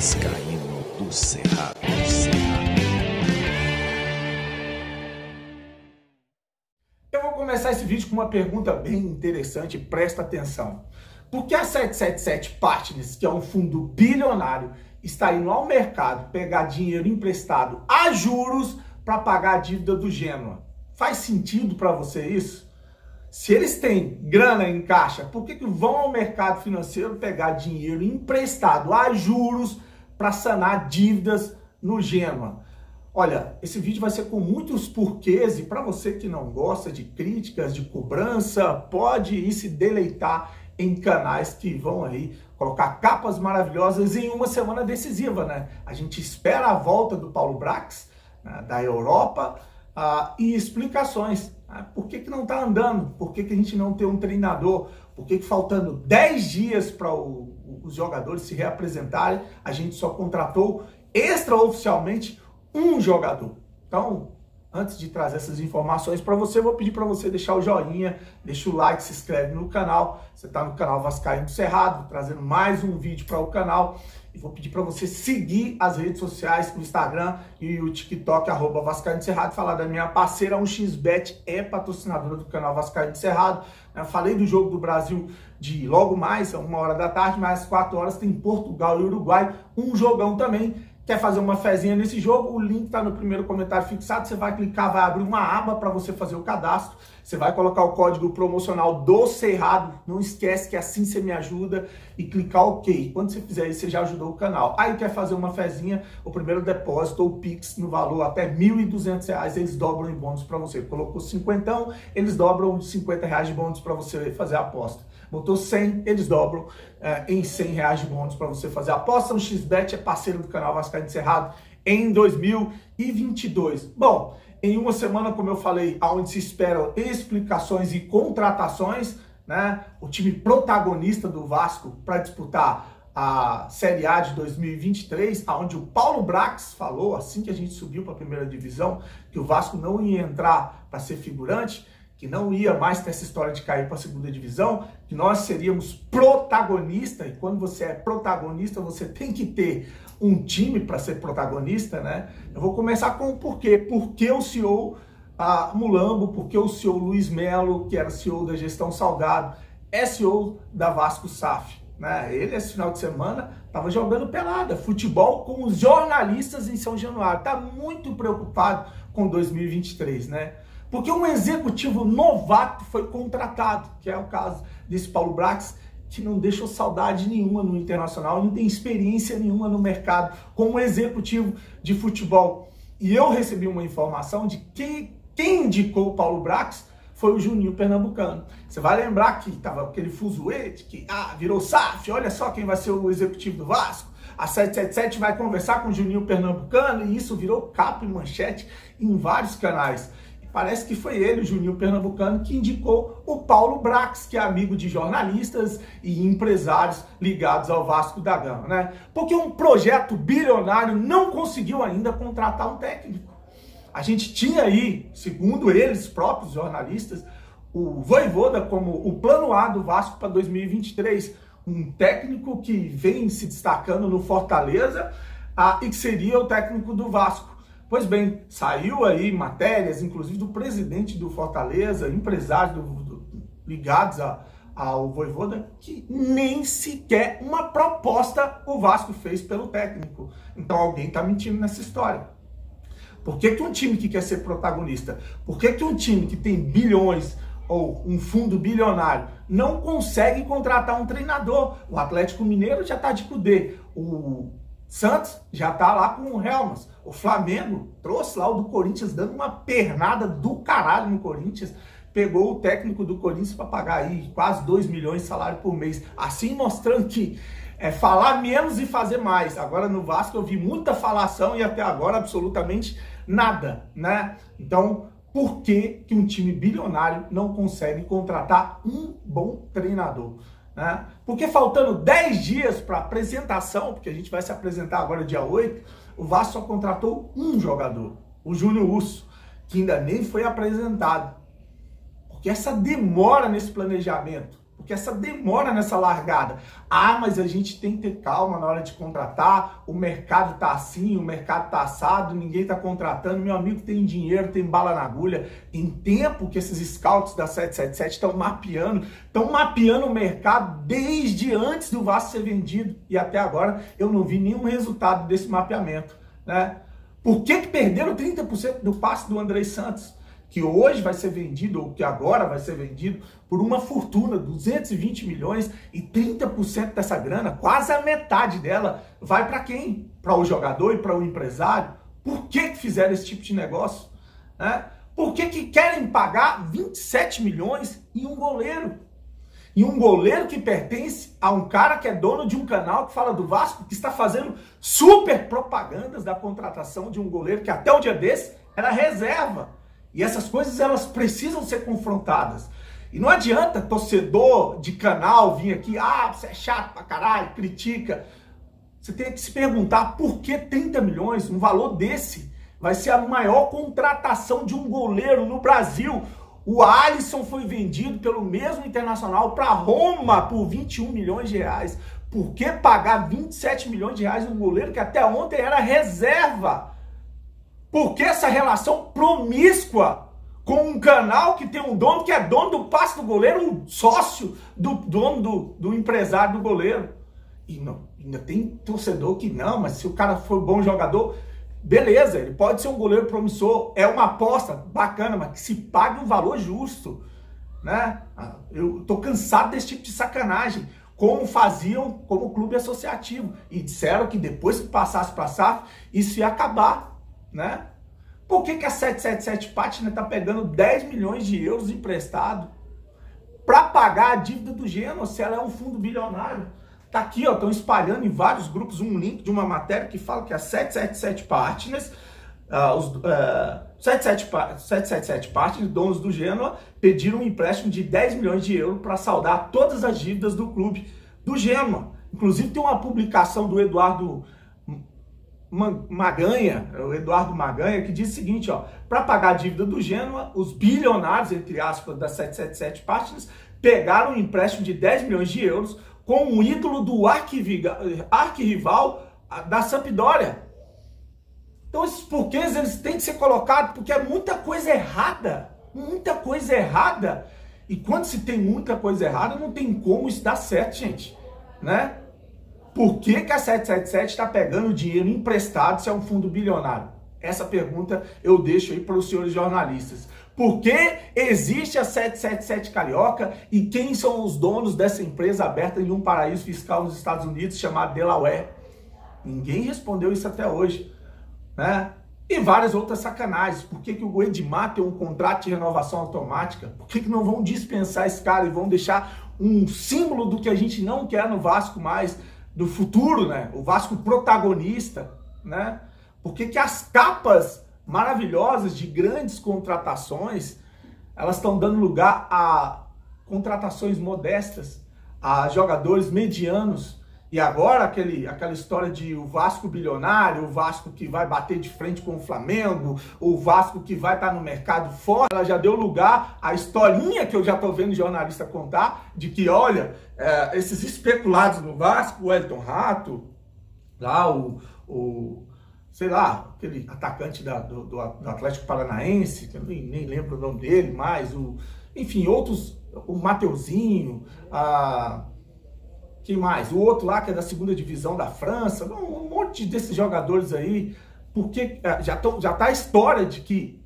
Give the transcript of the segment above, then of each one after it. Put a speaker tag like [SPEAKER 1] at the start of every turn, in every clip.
[SPEAKER 1] Vascaíno do Cerrado.
[SPEAKER 2] Eu vou começar esse vídeo com uma pergunta bem interessante, presta atenção. Por que a 777 Partners, que é um fundo bilionário, está indo ao mercado pegar dinheiro emprestado a juros para pagar a dívida do Genoa? Faz sentido para você isso? Se eles têm grana em caixa, por que vão ao mercado financeiro pegar dinheiro emprestado a juros para sanar dívidas no Genoa? Olha, esse vídeo vai ser com muitos porquês e para você que não gosta de críticas, de cobrança, pode ir se deleitar em canais que vão aí colocar capas maravilhosas em uma semana decisiva, né? A gente espera a volta do Paulo Brax, né, da Europa, e explicações. Por que não está andando? Por que a gente não tem um treinador? Por que faltando 10 dias para os jogadores se reapresentarem, a gente só contratou extraoficialmente um jogador? Então, antes de trazer essas informações para você, eu vou pedir para você deixar o joinha, deixa o like, se inscreve no canal. Você está no canal Vascaíno do Cerrado, trazendo mais um vídeo para o canal. E vou pedir para você seguir as redes sociais, o Instagram e o TikTok, @Vascaíno do Cerrado. Falar da minha parceira, 1xBet, é patrocinadora do canal Vascaíno do Cerrado. Eu falei do jogo do Brasil de logo mais, 1h da tarde, mais 4 horas, tem Portugal e Uruguai, um jogão também. Quer fazer uma fezinha nesse jogo? O link está no primeiro comentário fixado. Você vai clicar, vai abrir uma aba para você fazer o cadastro. Você vai colocar o código promocional do Cerrado. Não esquece que assim você me ajuda e clicar OK. Quando você fizer isso, você já ajudou o canal. Aí quer fazer uma fezinha, o primeiro depósito ou Pix no valor até R$ 1.200, eles dobram em bônus para você. Colocou 50, eles dobram de R$50 de bônus para você fazer a aposta. Botou 100, eles dobram em R$100 de bônus para você fazer a aposta. O XBet é parceiro do canal Vascaíno do Cerrado em 2022. Bom, em uma semana, como eu falei, onde se esperam explicações e contratações, né? O time protagonista do Vasco para disputar a Série A de 2023, onde o Paulo Brax falou, assim que a gente subiu para a primeira divisão, que o Vasco não ia entrar para ser figurante, que não ia mais ter essa história de cair para a segunda divisão, que nós seríamos protagonista, e quando você é protagonista, você tem que ter um time para ser protagonista, né? Eu vou começar com o porquê. Por que o CEO Mulambo, por que o CEO Luiz Melo, que era CEO da Gestão Salgado, é CEO da Vasco SAF, né? Ele, esse final de semana, estava jogando pelada, futebol com os jornalistas em São Januário. Está muito preocupado com 2023, né? Porque um executivo novato foi contratado, que é o caso desse Paulo Brax, que não deixou saudade nenhuma no Internacional, não tem experiência nenhuma no mercado como executivo de futebol. E eu recebi uma informação de que quem indicou o Paulo Brax foi o Juninho Pernambucano. Você vai lembrar que estava aquele fuzuê de que virou SAF, olha só quem vai ser o executivo do Vasco. A 777 vai conversar com o Juninho Pernambucano e isso virou capa e manchete em vários canais. Parece que foi ele, o Juninho Pernambucano, que indicou o Paulo Brax, que é amigo de jornalistas e empresários ligados ao Vasco da Gama, né? Porque um projeto bilionário não conseguiu ainda contratar um técnico. A gente tinha aí, segundo eles próprios jornalistas, o Vojvoda como o plano A do Vasco para 2023, um técnico que vem se destacando no Fortaleza e que seria o técnico do Vasco. Pois bem, saiu aí matérias, inclusive do presidente do Fortaleza, empresários ligados ao Vojvoda, que nem sequer uma proposta o Vasco fez pelo técnico. Então alguém está mentindo nessa história. Por que um time que quer ser protagonista, por que um time que tem bilhões ou um fundo bilionário não consegue contratar um treinador? O Atlético Mineiro já está de Cudê, o Santos já tá lá com o Helmas. O Flamengo trouxe lá o do Corinthians, dando uma pernada do caralho no Corinthians. Pegou o técnico do Corinthians para pagar aí quase 2 milhões de salário por mês. Assim mostrando que é falar menos e fazer mais. Agora no Vasco eu vi muita falação e até agora absolutamente nada, né? Então, por que um time bilionário não consegue contratar um bom treinador? Né? Porque faltando 10 dias para a apresentação, porque a gente vai se apresentar agora dia 8, o Vasco só contratou um jogador, o Júnior Urso, que ainda nem foi apresentado. Porque essa demora nesse planejamento, porque Porque essa demora nessa largada. Ah, mas a gente tem que ter calma na hora de contratar, o mercado tá assim, o mercado tá assado, ninguém tá contratando, meu amigo tem dinheiro, tem bala na agulha. Em tempo que esses scouts da 777 estão mapeando o mercado desde antes do Vasco ser vendido. E até agora eu não vi nenhum resultado desse mapeamento, né? Por que perderam 30% do passe do Andrei Santos? Que hoje vai ser vendido, ou que agora vai ser vendido, por uma fortuna, 220 milhões, e 30% dessa grana, quase a metade dela, vai para quem? Para o jogador e para o empresário? Por que fizeram esse tipo de negócio? Né? Por que querem pagar 27 milhões em um goleiro? E um goleiro que pertence a um cara que é dono de um canal que fala do Vasco, que está fazendo super propagandas da contratação de um goleiro que até o dia desse era reserva. E essas coisas, elas precisam ser confrontadas. E não adianta torcedor de canal vir aqui, você é chato pra caralho, critica. Você tem que se perguntar por que 30 milhões, um valor desse, vai ser a maior contratação de um goleiro no Brasil. O Alisson foi vendido pelo mesmo Internacional para Roma por 21 milhões de reais. Por que pagar 27 milhões de reais num goleiro que até ontem era reserva? Por que essa relação promíscua com um canal que tem um dono que é dono do passe do goleiro, um sócio do dono do empresário do goleiro? E não, ainda tem torcedor que não, mas se o cara for bom jogador, beleza, ele pode ser um goleiro promissor, é uma aposta bacana, mas que se pague um valor justo, né? Eu tô cansado desse tipo de sacanagem, como faziam como clube associativo, e disseram que depois que passasse para a SAF, isso ia acabar, né? Por que a 777 Partner está pegando 10 milhões de euros emprestado para pagar a dívida do Genoa, se ela é um fundo bilionário? Tá aqui, ó, estão espalhando em vários grupos um link de uma matéria que fala que a 777 Partners, 777 Partners, donos do Genoa, pediram um empréstimo de 10 milhões de euros para saldar todas as dívidas do clube do Genoa. Inclusive tem uma publicação do Eduardo Maganha, que diz o seguinte, ó, para pagar a dívida do Genoa, os bilionários, entre aspas, da 777 Partners, pegaram um empréstimo de 10 milhões de euros com um ídolo do arquirrival da Sampdoria. Então esses porquês, eles têm que ser colocados, porque é muita coisa errada, e quando se tem muita coisa errada, não tem como isso dar certo, gente, né? Por que a 777 está pegando dinheiro emprestado se é um fundo bilionário? Essa pergunta eu deixo aí para os senhores jornalistas. Por que existe a 777 Carioca e quem são os donos dessa empresa aberta em um paraíso fiscal nos Estados Unidos chamado Delaware? Ninguém respondeu isso até hoje, né? E várias outras sacanagens. Por que o Edmar tem um contrato de renovação automática? Por que não vão dispensar esse cara e vão deixar um símbolo do que a gente não quer no Vasco mais, do futuro, né? O Vasco protagonista, né? Por que as capas maravilhosas de grandes contratações, elas estão dando lugar a contratações modestas, a jogadores medianos, e agora aquela história de o Vasco bilionário, o Vasco que vai bater de frente com o Flamengo, o Vasco que vai estar no mercado forte, ela já deu lugar à historinha que eu já estou vendo jornalista contar, de que, olha, esses especulados no Vasco, o Elton Rato, lá sei lá, aquele atacante do Atlético Paranaense, que eu nem lembro o nome dele mais, enfim, outros, o Mateuzinho, quem mais? O outro lá que é da segunda divisão da França, um monte desses jogadores aí, porque já tá a história de que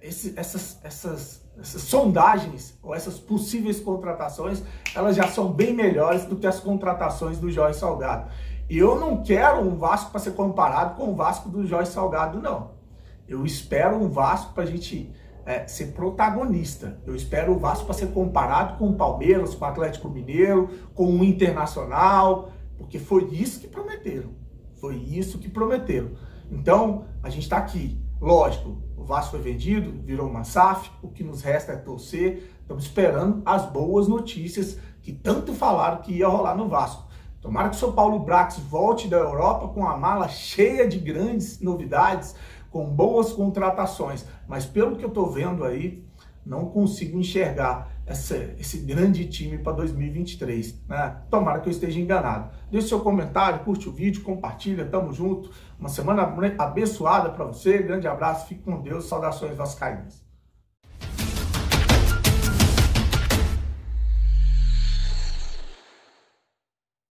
[SPEAKER 2] essas sondagens ou essas possíveis contratações, elas já são bem melhores do que as contratações do Jorge Salgado. E eu não quero um Vasco para ser comparado com o Vasco do Jorge Salgado, não. Eu espero um Vasco para a gente ser protagonista. Eu espero o Vasco para ser comparado com o Palmeiras, com o Atlético Mineiro, com o Internacional, porque foi isso que prometeram. Então, a gente está aqui. Lógico, o Vasco foi vendido, virou uma SAF, o que nos resta é torcer. Estamos esperando as boas notícias que tanto falaram que ia rolar no Vasco. Tomara que o São Paulo Brax volte da Europa com a mala cheia de grandes novidades, com boas contratações. Mas pelo que eu estou vendo aí, não consigo enxergar esse grande time para 2023, né? Tomara que eu esteja enganado. Deixe seu comentário, curte o vídeo, compartilha, tamo junto. Uma semana abençoada para você, grande abraço, fique com Deus, saudações vascaínas.